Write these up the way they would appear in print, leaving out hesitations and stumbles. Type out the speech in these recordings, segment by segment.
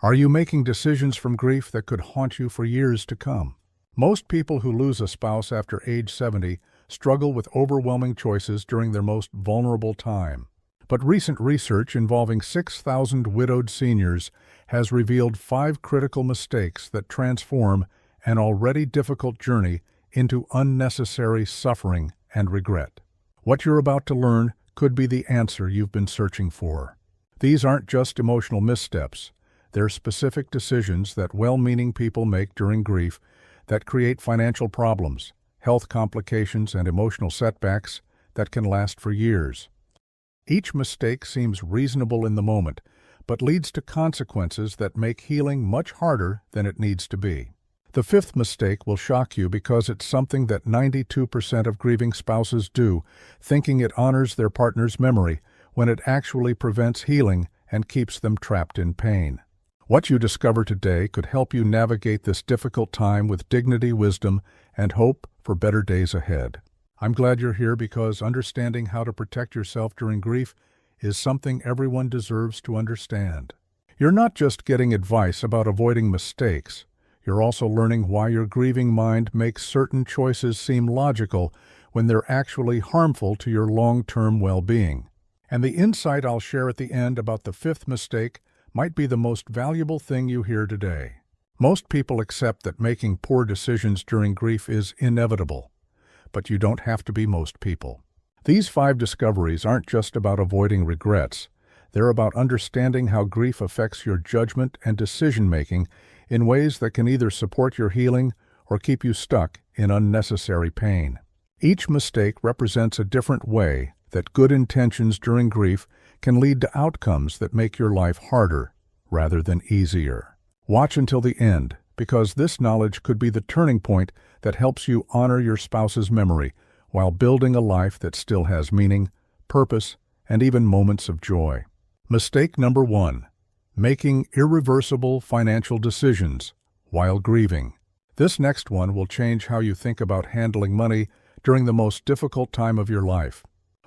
Are you making decisions from grief that could haunt you for years to come? Most people who lose a spouse after age 70 struggle with overwhelming choices during their most vulnerable time. But recent research involving 6,000 widowed seniors has revealed 5 critical mistakes that transform an already difficult journey into unnecessary suffering and regret. What you're about to learn could be the answer you've been searching for. These aren't just emotional missteps. They're specific decisions that well-meaning people make during grief that create financial problems, health complications, and emotional setbacks that can last for years. Each mistake seems reasonable in the moment, but leads to consequences that make healing much harder than it needs to be. The 5th mistake will shock you because it's something that 92% of grieving spouses do, thinking it honors their partner's memory when it actually prevents healing and keeps them trapped in pain. What you discover today could help you navigate this difficult time with dignity, wisdom, and hope for better days ahead. I'm glad you're here because understanding how to protect yourself during grief is something everyone deserves to understand. You're not just getting advice about avoiding mistakes. You're also learning why your grieving mind makes certain choices seem logical when they're actually harmful to your long-term well-being. And the insight I'll share at the end about the 5th mistake might be the most valuable thing you hear today. Most people accept that making poor decisions during grief is inevitable, but you don't have to be most people. These 5 discoveries aren't just about avoiding regrets. They're about understanding how grief affects your judgment and decision-making in ways that can either support your healing or keep you stuck in unnecessary pain. Each mistake represents a different way that good intentions during grief can lead to outcomes that make your life harder rather than easier. Watch until the end, because this knowledge could be the turning point that helps you honor your spouse's memory while building a life that still has meaning, purpose, and even moments of joy. Mistake number 1: making irreversible financial decisions while grieving. This next one will change how you think about handling money during the most difficult time of your life.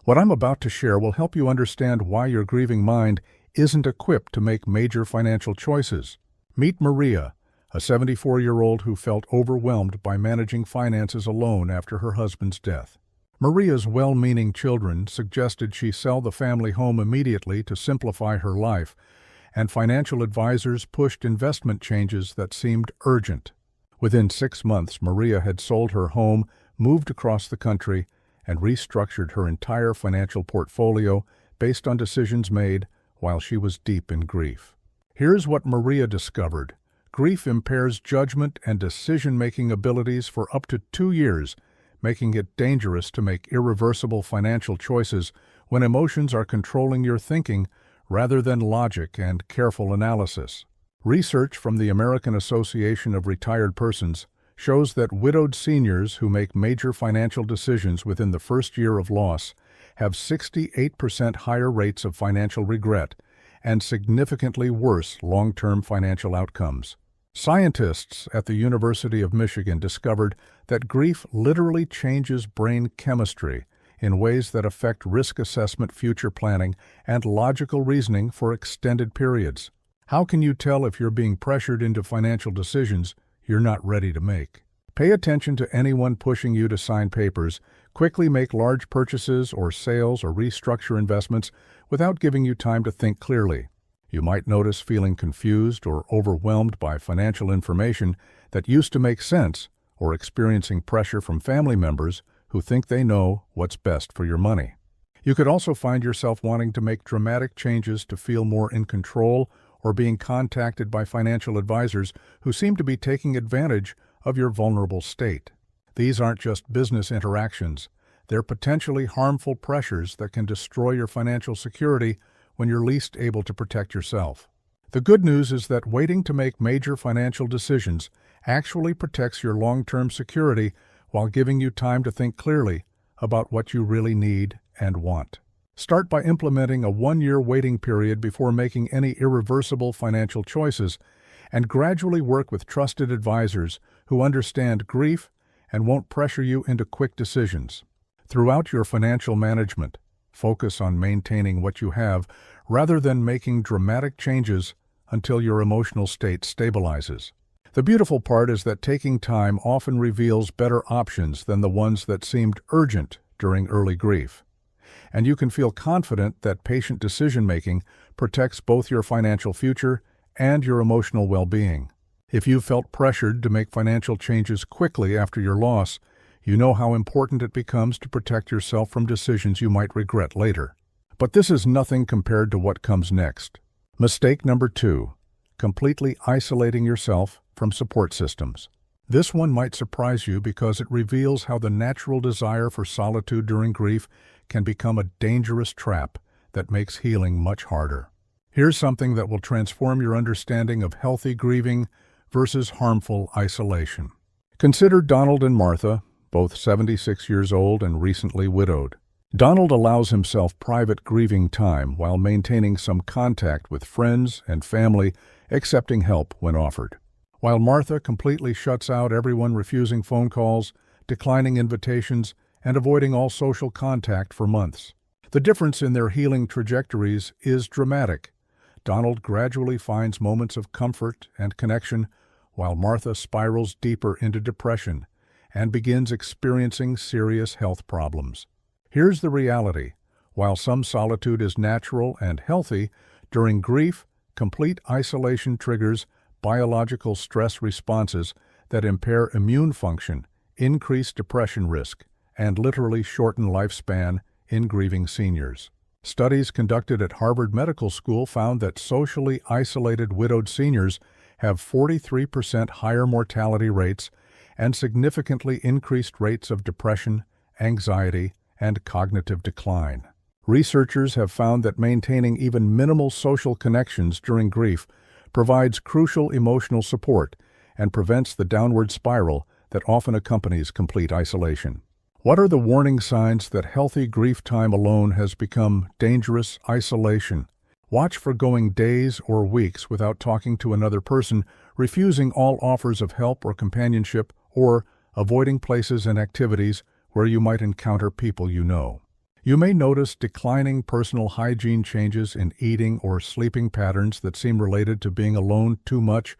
What I'm about to share will help you understand why your grieving mind isn't equipped to make major financial choices. Meet Maria, a 74-year-old who felt overwhelmed by managing finances alone after her husband's death. Maria's well-meaning children suggested she sell the family home immediately to simplify her life, and financial advisors pushed investment changes that seemed urgent. Within 6 months, Maria had sold her home, moved across the country, and restructured her entire financial portfolio based on decisions made while she was deep in grief. Here's what Maria discovered. Grief impairs judgment and decision-making abilities for up to 2 years, making it dangerous to make irreversible financial choices when emotions are controlling your thinking rather than logic and careful analysis. Research from the American Association of Retired Persons shows that widowed seniors who make major financial decisions within the first year of loss have 68% higher rates of financial regret and significantly worse long-term financial outcomes. Scientists at the University of Michigan discovered that grief literally changes brain chemistry in ways that affect risk assessment, future planning, and logical reasoning for extended periods. How can you tell if you're being pressured into financial decisions you're not ready to make? Pay attention to anyone pushing you to sign papers, quickly make large purchases or sales, or restructure investments without giving you time to think clearly. You might notice feeling confused or overwhelmed by financial information that used to make sense, or experiencing pressure from family members who think they know what's best for your money. You could also find yourself wanting to make dramatic changes to feel more in control, or being contacted by financial advisors who seem to be taking advantage of your vulnerable state. These aren't just business interactions. They're potentially harmful pressures that can destroy your financial security when you're least able to protect yourself. The good news is that waiting to make major financial decisions actually protects your long-term security while giving you time to think clearly about what you really need and want. Start by implementing a 1-year waiting period before making any irreversible financial choices, and gradually work with trusted advisors who understand grief and won't pressure you into quick decisions. Throughout your financial management, focus on maintaining what you have rather than making dramatic changes until your emotional state stabilizes. The beautiful part is that taking time often reveals better options than the ones that seemed urgent during early grief. And you can feel confident that patient decision-making protects both your financial future and your emotional well-being. If you felt pressured to make financial changes quickly after your loss, you know how important it becomes to protect yourself from decisions you might regret later. But this is nothing compared to what comes next. Mistake number 2, completely isolating yourself from support systems. This one might surprise you because it reveals how the natural desire for solitude during grief can become a dangerous trap that makes healing much harder. Here's something that will transform your understanding of healthy grieving versus harmful isolation. Consider Donald and Martha, both 76 years old and recently widowed. Donald allows himself private grieving time while maintaining some contact with friends and family, accepting help when offered. While Martha completely shuts out everyone, refusing phone calls, declining invitations, and avoiding all social contact for months. The difference in their healing trajectories is dramatic. Donald gradually finds moments of comfort and connection, while Martha spirals deeper into depression and begins experiencing serious health problems. Here's the reality. While some solitude is natural and healthy, during grief, complete isolation triggers biological stress responses that impair immune function, increase depression risk, and literally shorten lifespan in grieving seniors. Studies conducted at Harvard Medical School found that socially isolated widowed seniors have 43% higher mortality rates and significantly increased rates of depression, anxiety, and cognitive decline. Researchers have found that maintaining even minimal social connections during grief provides crucial emotional support and prevents the downward spiral that often accompanies complete isolation. What are the warning signs that healthy grief time alone has become dangerous isolation? Watch for going days or weeks without talking to another person, refusing all offers of help or companionship, or avoiding places and activities where you might encounter people you know. You may notice declining personal hygiene changes in eating or sleeping patterns that seem related to being alone too much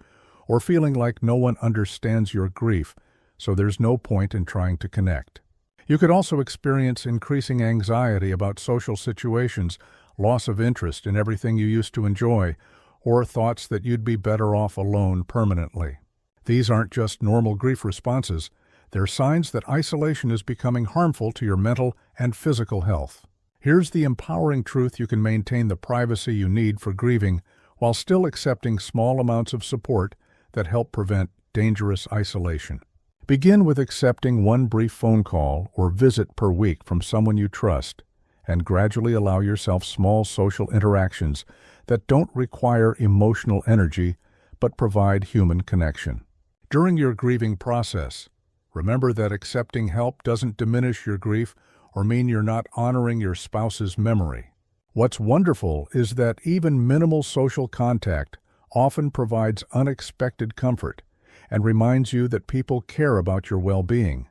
or feeling like no one understands your grief, so there's no point in trying to connect. You could also experience increasing anxiety about social situations, loss of interest in everything you used to enjoy, or thoughts that you'd be better off alone permanently. These aren't just normal grief responses. They're signs that isolation is becoming harmful to your mental and physical health. Here's the empowering truth: you can maintain the privacy you need for grieving while still accepting small amounts of support that help prevent dangerous isolation. Begin with accepting one brief phone call or visit per week from someone you trust, and gradually allow yourself small social interactions that don't require emotional energy but provide human connection. During your grieving process, remember that accepting help doesn't diminish your grief or mean you're not honoring your spouse's memory. What's wonderful is that even minimal social contact often provides unexpected comfort and reminds you that people care about your well-being.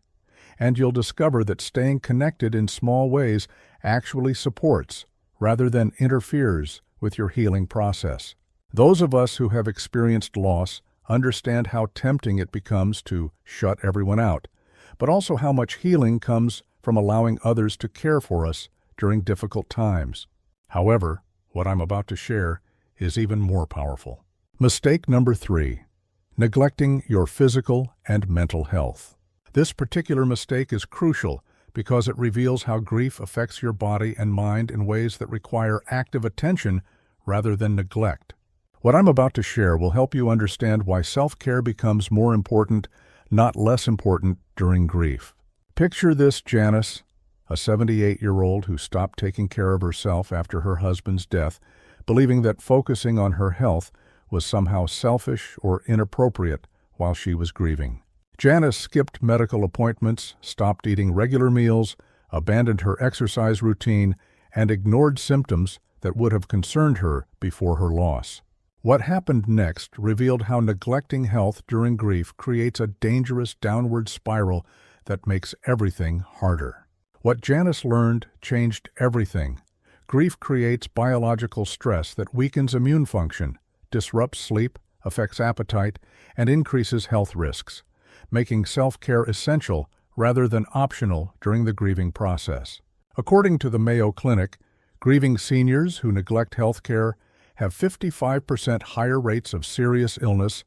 And you'll discover that staying connected in small ways actually supports, rather than interferes, with your healing process. Those of us who have experienced loss understand how tempting it becomes to shut everyone out, but also how much healing comes from allowing others to care for us during difficult times. However, what I'm about to share is even more powerful. Mistake number 3, neglecting your physical and mental health. This particular mistake is crucial because it reveals how grief affects your body and mind in ways that require active attention rather than neglect. What I'm about to share will help you understand why self-care becomes more important, not less important, during grief. Picture this Janice, a 78-year-old who stopped taking care of herself after her husband's death, believing that focusing on her health was somehow selfish or inappropriate while she was grieving. Janice skipped medical appointments, stopped eating regular meals, abandoned her exercise routine, and ignored symptoms that would have concerned her before her loss. What happened next revealed how neglecting health during grief creates a dangerous downward spiral that makes everything harder. What Janice learned changed everything. Grief creates biological stress that weakens immune function, disrupts sleep, affects appetite, and increases health risks, making self-care essential rather than optional during the grieving process. According to the Mayo Clinic, grieving seniors who neglect health care have 55% higher rates of serious illness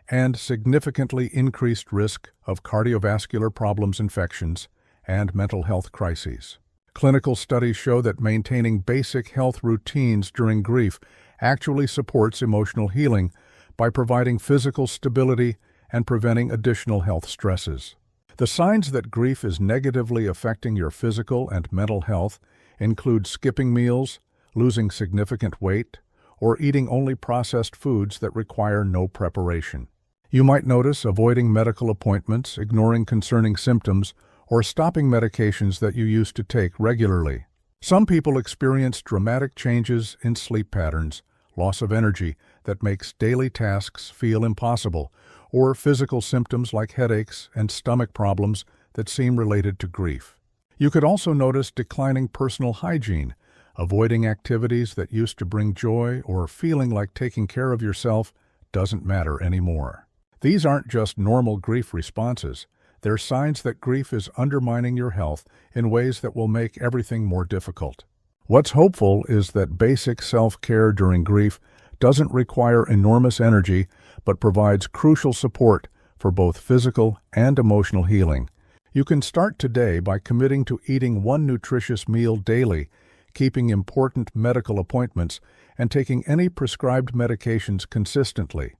and significantly increased risk of cardiovascular problems, infections, and mental health crises. Clinical studies show that maintaining basic health routines during grief actually supports emotional healing by providing physical stability and preventing additional health stresses. The signs that grief is negatively affecting your physical and mental health include skipping meals, losing significant weight, or eating only processed foods that require no preparation. You might notice avoiding medical appointments, ignoring concerning symptoms, or stopping medications that you used to take regularly. Some people experience dramatic changes in sleep patterns, loss of energy that makes daily tasks feel impossible, or physical symptoms like headaches and stomach problems that seem related to grief. You could also notice declining personal hygiene, avoiding activities that used to bring joy, or feeling like taking care of yourself doesn't matter anymore. These aren't just normal grief responses. They're signs that grief is undermining your health in ways that will make everything more difficult. What's hopeful is that basic self-care during grief doesn't require enormous energy, but provides crucial support for both physical and emotional healing. You can start today by committing to eating one nutritious meal daily, keeping important medical appointments, and taking any prescribed medications consistently.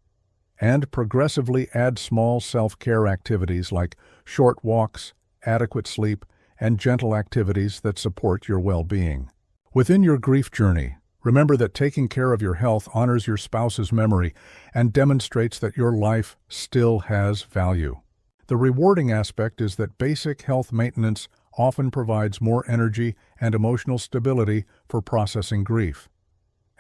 And progressively add small self-care activities like short walks, adequate sleep, and gentle activities that support your well-being. Within your grief journey, remember that taking care of your health honors your spouse's memory and demonstrates that your life still has value. The rewarding aspect is that basic health maintenance often provides more energy and emotional stability for processing grief.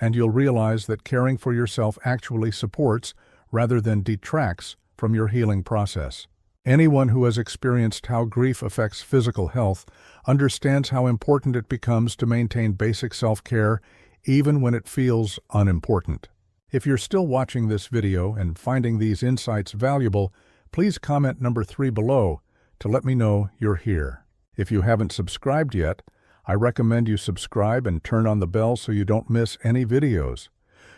And you'll realize that caring for yourself actually supports rather than detracts from your healing process. Anyone who has experienced how grief affects physical health understands how important it becomes to maintain basic self-care even when it feels unimportant. If you're still watching this video and finding these insights valuable, please comment number 3 below to let me know you're here. If you haven't subscribed yet, I recommend you subscribe and turn on the bell so you don't miss any videos.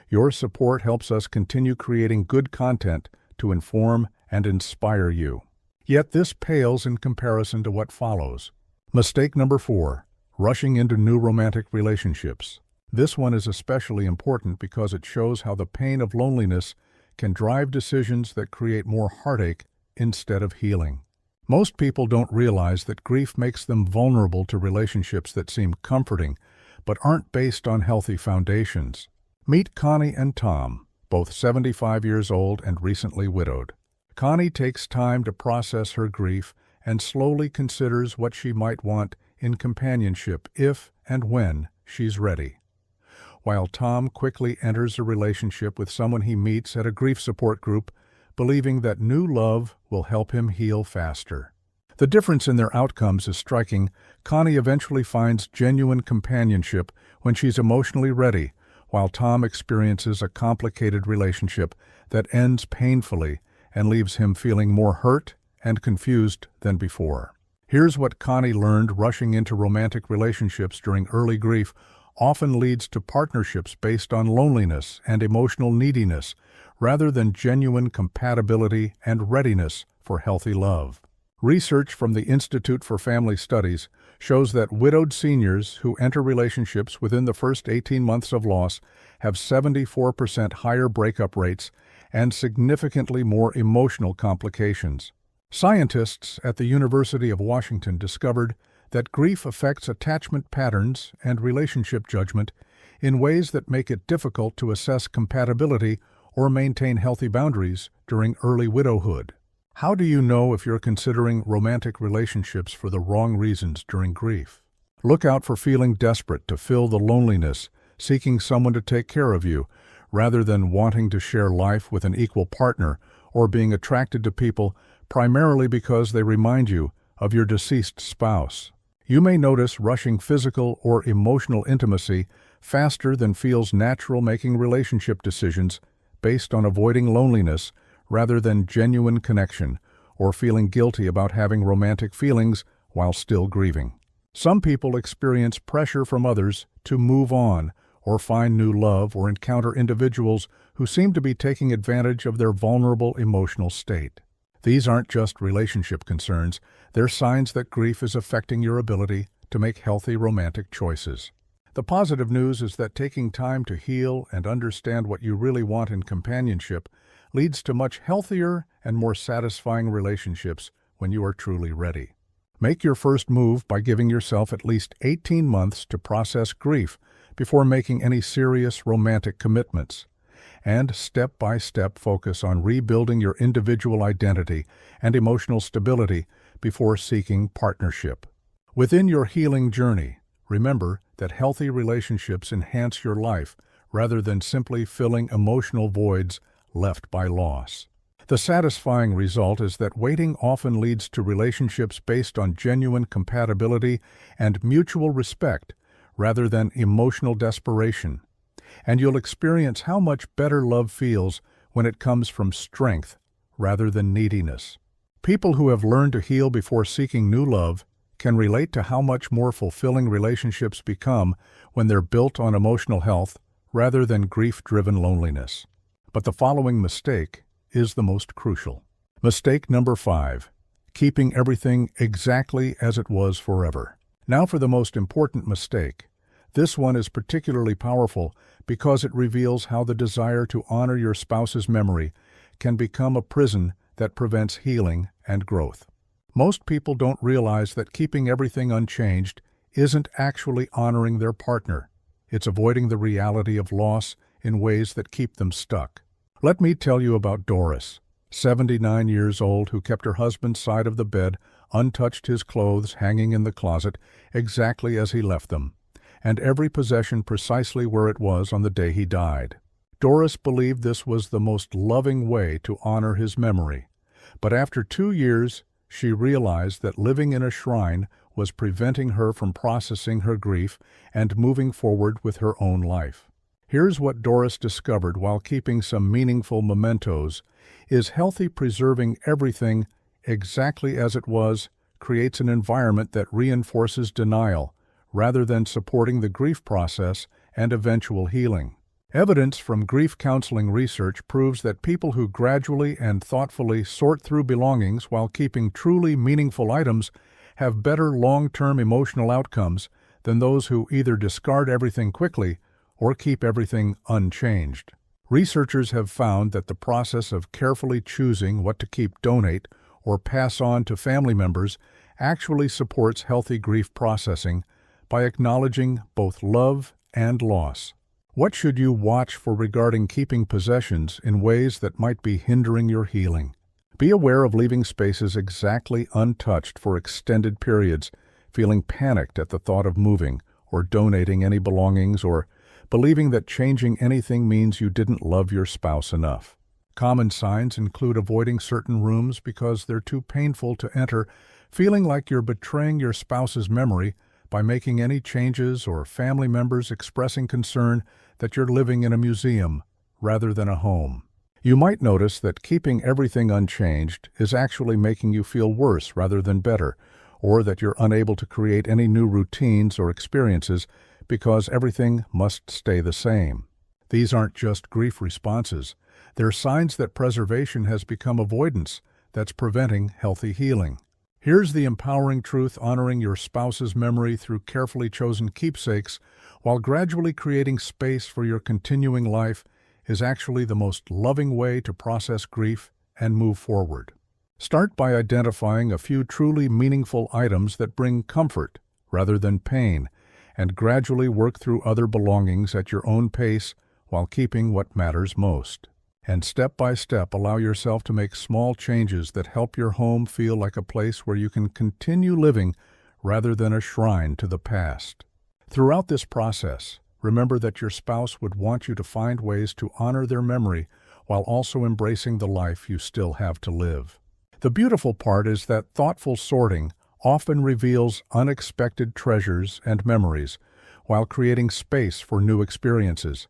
Your support helps us continue creating good content to inform and inspire you. Yet this pales in comparison to what follows. Mistake number 4, rushing into new romantic relationships. This one is especially important because it shows how the pain of loneliness can drive decisions that create more heartache instead of healing. Most people don't realize that grief makes them vulnerable to relationships that seem comforting, but aren't based on healthy foundations. Meet Connie and Tom, both 75 years old and recently widowed. Connie takes time to process her grief and slowly considers what she might want in companionship if and when she's ready. While Tom quickly enters a relationship with someone he meets at a grief support group, believing that new love will help him heal faster. The difference in their outcomes is striking. Connie eventually finds genuine companionship when she's emotionally ready, while Tom experiences a complicated relationship that ends painfully and leaves him feeling more hurt and confused than before. Here's what Connie learned: rushing into romantic relationships during early grief often leads to partnerships based on loneliness and emotional neediness, rather than genuine compatibility and readiness for healthy love. Research from the Institute for Family Studies shows that widowed seniors who enter relationships within the first 18 months of loss have 74% higher breakup rates and significantly more emotional complications. Scientists at the University of Washington discovered that grief affects attachment patterns and relationship judgment in ways that make it difficult to assess compatibility or maintain healthy boundaries during early widowhood. How do you know if you're considering romantic relationships for the wrong reasons during grief? Look out for feeling desperate to fill the loneliness, seeking someone to take care of you, rather than wanting to share life with an equal partner, or being attracted to people primarily because they remind you of your deceased spouse. You may notice rushing physical or emotional intimacy faster than feels natural, making relationship decisions based on avoiding loneliness rather than genuine connection, or feeling guilty about having romantic feelings while still grieving. Some people experience pressure from others to move on or find new love or encounter individuals who seem to be taking advantage of their vulnerable emotional state. These aren't just relationship concerns, they're signs that grief is affecting your ability to make healthy romantic choices. The positive news is that taking time to heal and understand what you really want in companionship leads to much healthier and more satisfying relationships when you are truly ready. Make your first move by giving yourself at least 18 months to process grief before making any serious romantic commitments. And step by step focus on rebuilding your individual identity and emotional stability before seeking partnership. Within your healing journey, remember that healthy relationships enhance your life rather than simply filling emotional voids left by loss. The satisfying result is that waiting often leads to relationships based on genuine compatibility and mutual respect rather than emotional desperation. And you'll experience how much better love feels when it comes from strength rather than neediness. People who have learned to heal before seeking new love can relate to how much more fulfilling relationships become when they're built on emotional health rather than grief-driven loneliness. But the following mistake is the most crucial. Mistake number 5, keeping everything exactly as it was forever. Now for the most important mistake. This one is particularly powerful because it reveals how the desire to honor your spouse's memory can become a prison that prevents healing and growth. Most people don't realize that keeping everything unchanged isn't actually honoring their partner. It's avoiding the reality of loss in ways that keep them stuck. Let me tell you about Doris, 79 years old, who kept her husband's side of the bed, untouched, his clothes hanging in the closet exactly as he left them, and every possession precisely where it was on the day he died. Doris believed this was the most loving way to honor his memory, but after 2 years, she realized that living in a shrine was preventing her from processing her grief and moving forward with her own life. Here's what Doris discovered while keeping some meaningful mementos: is healthy preserving everything exactly as it was creates an environment that reinforces denial rather than supporting the grief process and eventual healing. Evidence from grief counseling research proves that people who gradually and thoughtfully sort through belongings while keeping truly meaningful items have better long-term emotional outcomes than those who either discard everything quickly or keep everything unchanged. Researchers have found that the process of carefully choosing what to keep, donate, or pass on to family members actually supports healthy grief processing by acknowledging both love and loss. What should you watch for regarding keeping possessions in ways that might be hindering your healing? Be aware of leaving spaces exactly untouched for extended periods, feeling panicked at the thought of moving or donating any belongings, or believing that changing anything means you didn't love your spouse enough. Common signs include avoiding certain rooms because they're too painful to enter, feeling like you're betraying your spouse's memory by making any changes, or family members expressing concern that you're living in a museum rather than a home. You might notice that keeping everything unchanged is actually making you feel worse rather than better, or that you're unable to create any new routines or experiences because everything must stay the same. These aren't just grief responses. They're signs that preservation has become avoidance that's preventing healthy healing. Here's the empowering truth: honoring your spouse's memory through carefully chosen keepsakes while gradually creating space for your continuing life is actually the most loving way to process grief and move forward. Start by identifying a few truly meaningful items that bring comfort rather than pain, and gradually work through other belongings at your own pace while keeping what matters most. And step by step, allow yourself to make small changes that help your home feel like a place where you can continue living rather than a shrine to the past. Throughout this process, remember that your spouse would want you to find ways to honor their memory while also embracing the life you still have to live. The beautiful part is that thoughtful sorting often reveals unexpected treasures and memories while creating space for new experiences.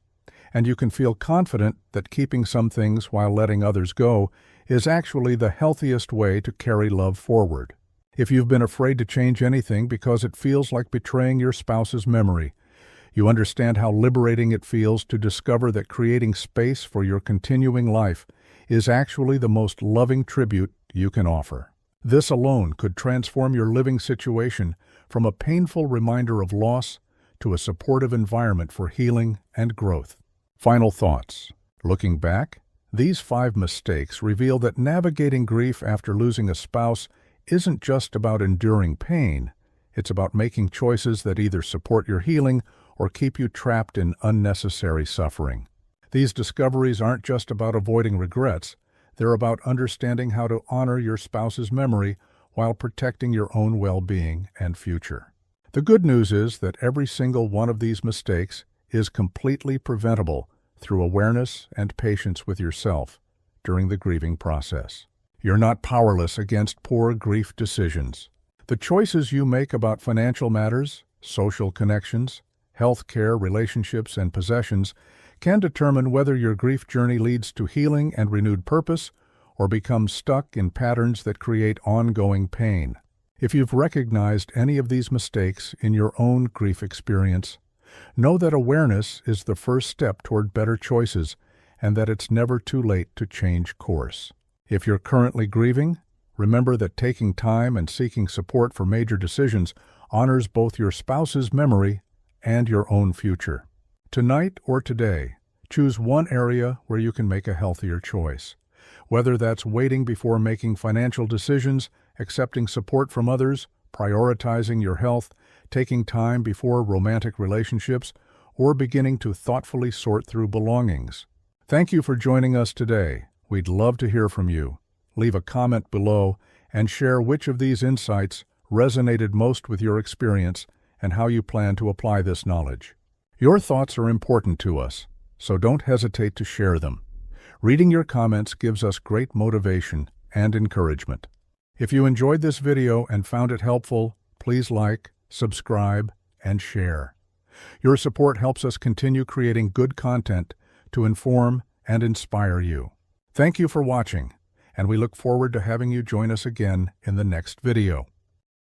And you can feel confident that keeping some things while letting others go is actually the healthiest way to carry love forward. If you've been afraid to change anything because it feels like betraying your spouse's memory, you understand how liberating it feels to discover that creating space for your continuing life is actually the most loving tribute you can offer. This alone could transform your living situation from a painful reminder of loss to a supportive environment for healing and growth. Final thoughts. Looking back, these 5 mistakes reveal that navigating grief after losing a spouse isn't just about enduring pain. It's about making choices that either support your healing or keep you trapped in unnecessary suffering. These discoveries aren't just about avoiding regrets. They're about understanding how to honor your spouse's memory while protecting your own well-being and future. The good news is that every single one of these mistakes is completely preventable through awareness and patience with yourself during the grieving process. You're not powerless against poor grief decisions. The choices you make about financial matters, social connections, health care, relationships, and possessions can determine whether your grief journey leads to healing and renewed purpose or becomes stuck in patterns that create ongoing pain. If you've recognized any of these mistakes in your own grief experience, know that awareness is the first step toward better choices and that it's never too late to change course. If you're currently grieving, remember that taking time and seeking support for major decisions honors both your spouse's memory and your own future. Tonight or today, choose one area where you can make a healthier choice. Whether that's waiting before making financial decisions, accepting support from others, prioritizing your health, taking time before romantic relationships, or beginning to thoughtfully sort through belongings. Thank you for joining us today. We'd love to hear from you. Leave a comment below and share which of these insights resonated most with your experience and how you plan to apply this knowledge. Your thoughts are important to us, so don't hesitate to share them. Reading your comments gives us great motivation and encouragement. If you enjoyed this video and found it helpful, please like, subscribe, and share. Your support helps us continue creating good content to inform and inspire you. Thank you for watching, and we look forward to having you join us again in the next video.